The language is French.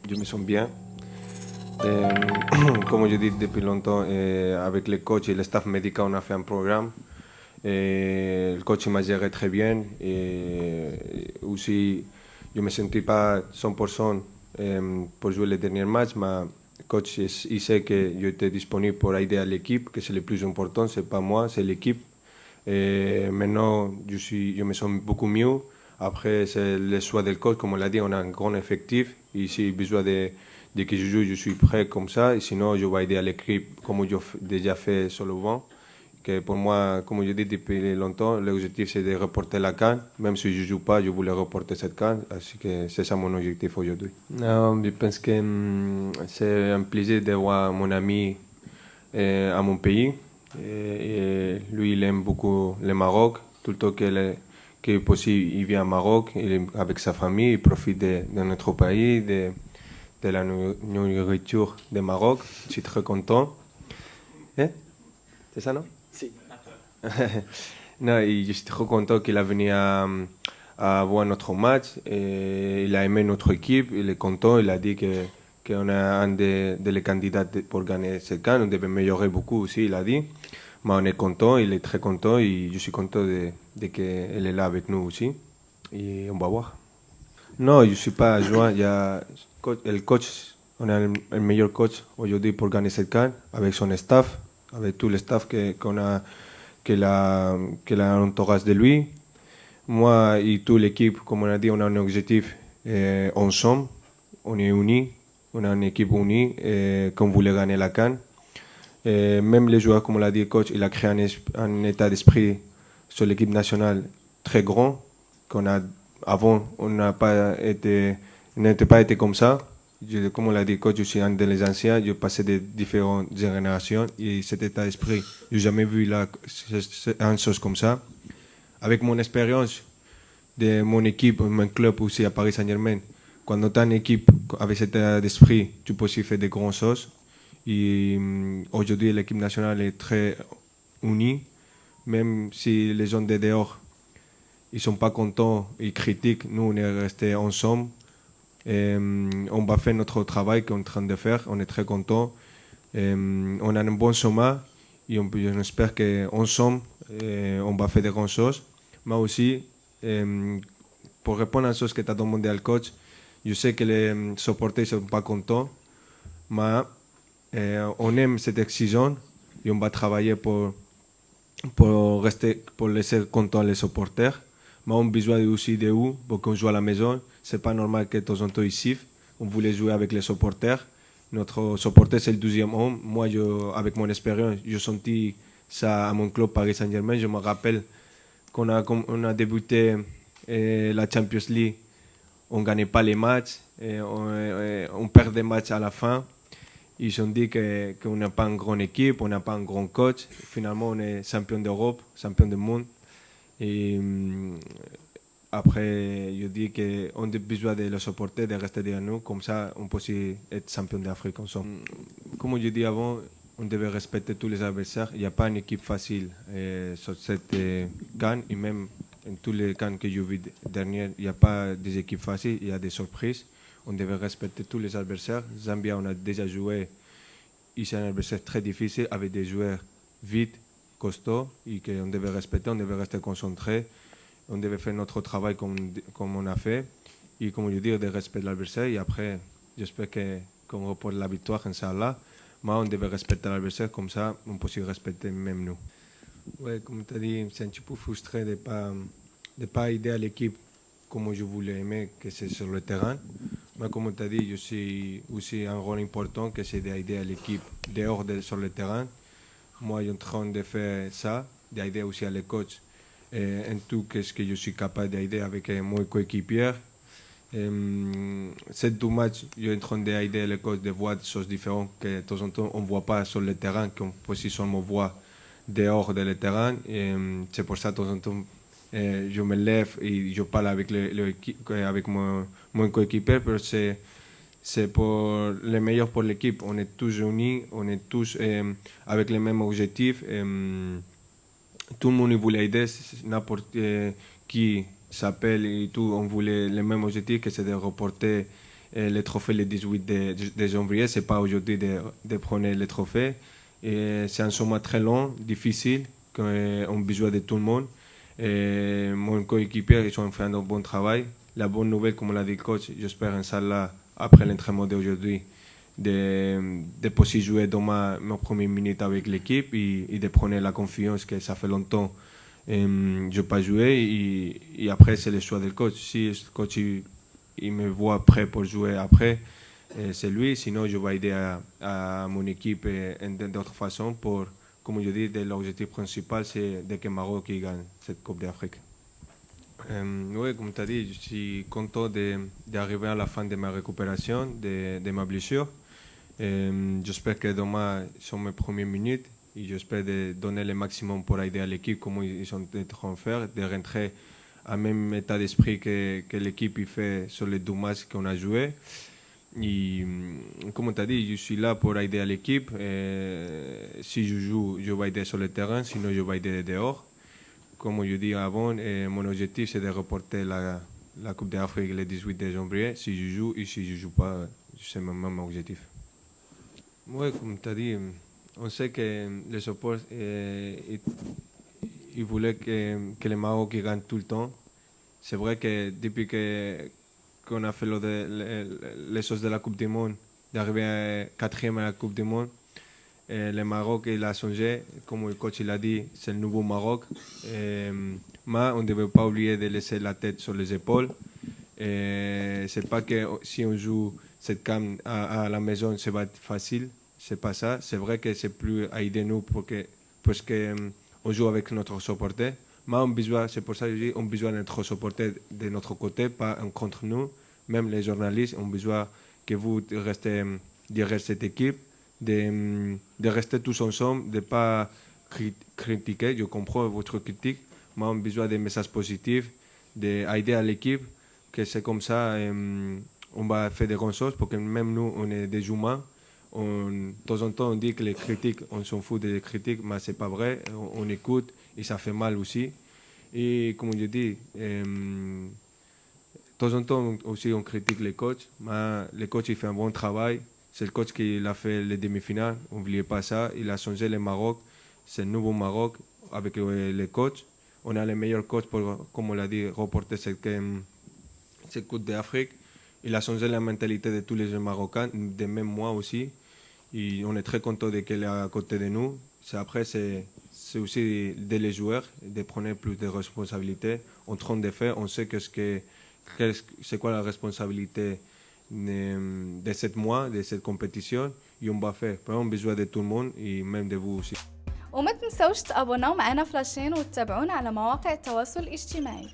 je me sens bien. Euh, Comme je dis depuis longtemps, avec les coachs et le staff médical, on a fait un programme. Et le coach il m'a géré très bien. Et aussi, je ne me sentais pas 100% pour jouer les derniers matchs. Mais le coach il sait que j'étais disponible pour aider à l'équipe, que c'est le plus important. Ce n'est pas moi, c'est l'équipe. Et maintenant, je me sens beaucoup mieux. Après, c'est le choix del coach. Comme on l'a dit, on a un grand effectif. Et si besoin de que je joue, je suis prêt comme ça. Et sinon, je vais aider à l'équipe comme j'ai déjà fait sur le banc. Que pour moi, comme je dis depuis longtemps, l'objectif c'est de reporter la CAN. Même si je ne joue pas, je voulais reporter cette CAN. Ainsi que c'est ça mon objectif aujourd'hui. Non, je pense que c'est un plaisir de voir mon ami à mon pays. Et lui, il aime beaucoup le Maroc. Tout le temps qu'il est possible, il vient au Maroc il est avec sa famille, il profite de notre pays, de la nourriture du Maroc. Je suis très content. Eh? C'est ça, non? Non, et je suis trop content qu'il a venu à voir notre match. Et il a aimé notre équipe, il est content, il a dit qu'on est un des les candidats pour gagner ce camp. On devait améliorer beaucoup aussi, il a dit. Mais on est content, il est très content et je suis content de qu'elle est là avec nous aussi. Et on va voir. Non, je ne suis pas joueur. Il y a le coach, on a le meilleur coach aujourd'hui pour gagner cette CAN avec son staff, avec tout le staff qu'on a, que la entourage de lui. Moi et toute l'équipe, comme on a dit, on a un objectif ensemble. On est unis, on a une équipe unie qu'on voulait gagner la CAN. Même les joueurs, comme on l'a dit, le coach, il a créé un état d'esprit sur l'équipe nationale très grand. Qu'on a, avant, on n'était pas été comme ça. Comme on l'a dit, coach, je suis un des anciens, je passais de différentes générations et cet état d'esprit, je n'ai jamais vu là une chose comme ça. Avec mon expérience de mon équipe, mon club aussi à Paris Saint-Germain, quand tu as une équipe avec cet état d'esprit, tu peux aussi faire de grandes choses. Et aujourd'hui, l'équipe nationale est très unie, même si les gens de dehors ils sont pas contents, ils critiquent. Nous, on est restés ensemble. Et, on va faire notre travail qu'on est en train de faire. On est très contents. On a un bon chemin et on espère qu'ensemble, on va faire de grandes choses. Mais aussi, pour répondre à la chose que tu as demandé au coach, je sais que les supporters ne sont pas contents, mais on aime cette exigence et on va travailler pour laisser contents les supporters. Mais on a besoin aussi de vous pour qu'on joue à la maison. C'est pas normal que de temps en temps ils sifflent. On voulait jouer avec les supporters. Notre supporter c'est le 12e homme. Moi, avec mon expérience, je senti ça à mon club Paris Saint-Germain. Je me rappelle on a débuté la Champions League, on ne gagnait pas les matchs, et on perd des matchs à la fin. Ils ont dit qu'on n'a pas une grande équipe, on n'a pas un grand coach. Finalement, on est champion d'Europe, champion du monde. Et après, je dis qu'on a besoin de le supporter, de rester derrière nous. Comme ça, on peut aussi être champion d'Afrique ensemble. Comme je dis avant, on devait respecter tous les adversaires. Il n'y a pas une équipe facile sur cette CAN. Et même en tous les CAN que j'ai vu dernière, il n'y a pas des équipes faciles, il y a des surprises. On devait respecter tous les adversaires. Zambia, on a déjà joué. Et c'est un adversaire très difficile avec des joueurs vite, costauds, et qu'on devait respecter, on devait rester concentré. On devait faire notre travail comme on a fait. Et comme je dis, de respecter l'adversaire. Et après, j'espère qu'on reporte la victoire, Inch'Allah. Mais on devait respecter l'adversaire, comme ça, on peut aussi respecter même nous. Ouais, comme tu as dit, c'est un petit peu frustré de pas aider à l'équipe comme je voulais aimer, que c'est sur le terrain. Mais comme tu as dit, je suis aussi un rôle important, que c'est d'aider à l'équipe sur le terrain. Moi, je suis en train de faire ça, d'aider aussi à les coachs en tout ce que je suis capable d'aider avec mon coéquipier. Ces deux matchs, je suis en train d'aider les coachs de voir des choses différentes que de temps en temps on ne voit pas sur le terrain, qu'on peut aussi seulement voir dehors de le terrain. C'est pour ça de temps en temps je me lève et je parle avec, avec mon coéquipier, parce que c'est pour le meilleur pour l'équipe. On est tous unis, on est tous avec les mêmes objectifs. Tout le monde voulait aider, n'importe qui s'appelle et tout, on voulait le même objectif, que c'est de reporter les trophées le 18 de janvier, c'est pas aujourd'hui de prendre les trophées. Et c'est un sommet très long, difficile, qu'on a besoin de tout le monde. Et mon coéquipier, ils ont fait un bon travail. La bonne nouvelle, comme l'a dit le coach, j'espère, Inch'Allah, après l'entraînement d'aujourd'hui, de pouvoir jouer dans mes premières minutes avec l'équipe et de prendre la confiance que ça fait longtemps je n'ai pas joué. Et après, c'est le choix du coach. Si le coach il me voit prêt pour jouer après, c'est lui. Sinon, je vais aider à mon équipe d'autres façons pour, comme je dis, l'objectif principal, c'est de que Maroc gagne cette Coupe d'Afrique. Oui, comme tu as dit, je suis content d'arriver à la fin de ma récupération, de ma blessure. J'espère que demain sont mes premières minutes et j'espère de donner le maximum pour aider à l'équipe comme ils sont en train de faire, de rentrer à même état d'esprit que l'équipe y fait sur les 2 matchs qu'on a joués. Et comme tu as dit, je suis là pour aider à l'équipe. Si je joue, je vais aider sur le terrain, sinon je vais aider dehors. Comme je dis avant, mon objectif c'est de reporter la Coupe d'Afrique le 18 de janvier. Si je joue et si je ne joue pas, c'est mon même objectif. Oui, comme tu as dit, on sait que les supporters ils voulaient que le Maroc gagne tout le temps. C'est vrai que depuis qu'on a fait les choses de la Coupe du Monde, d'arriver quatrième à la Coupe du Monde, le Maroc il a changé, comme le coach l'a dit, c'est le nouveau Maroc. Mais on ne devait pas oublier de laisser la tête sur les épaules. C'est pas que si on joue cette CAN à la maison, ça va être facile. C'est pas ça. C'est vrai que c'est plus à aider nous parce que on joue avec notre supporter. Mais on besoin, c'est pour ça que je dis, on a besoin de notre supporter de notre côté, pas contre nous. Même les journalistes ont besoin que vous restez derrière cette équipe, de rester tous ensemble, de ne pas critiquer. Je comprends votre critique, mais on a besoin de messages positifs, d'aider à l'équipe, que c'est comme ça, on va faire des grandes choses, parce que même nous, on est des humains. De temps en temps, on dit que les critiques, on s'en fout des critiques, mais ce n'est pas vrai. On écoute et ça fait mal aussi. Et comme je dis, de temps en temps aussi, on critique les coachs, mais le coach, il fait un bon travail. C'est le coach qui a fait les demi-finales, n'oubliez pas ça. Il a changé le Maroc, c'est le nouveau Maroc avec les coachs. On a les meilleurs coachs pour, comme on l'a dit, reporter cette Coupe d'Afrique. Il a changé la mentalité de tous les jeunes Marocains, de même moi aussi. Et on est très content de qu'elle est à côté de nous. Après, c'est aussi de les joueurs, de prendre plus de responsabilités. En train de faire, on sait c'est quoi la responsabilité de 7 mois, de cette compétition. Et on va faire. On a besoin de tout le monde et même de vous aussi. وما تنسوش تابوناو معنا فلاشين وتتابعونا على مواقع التواصل الاجتماعي.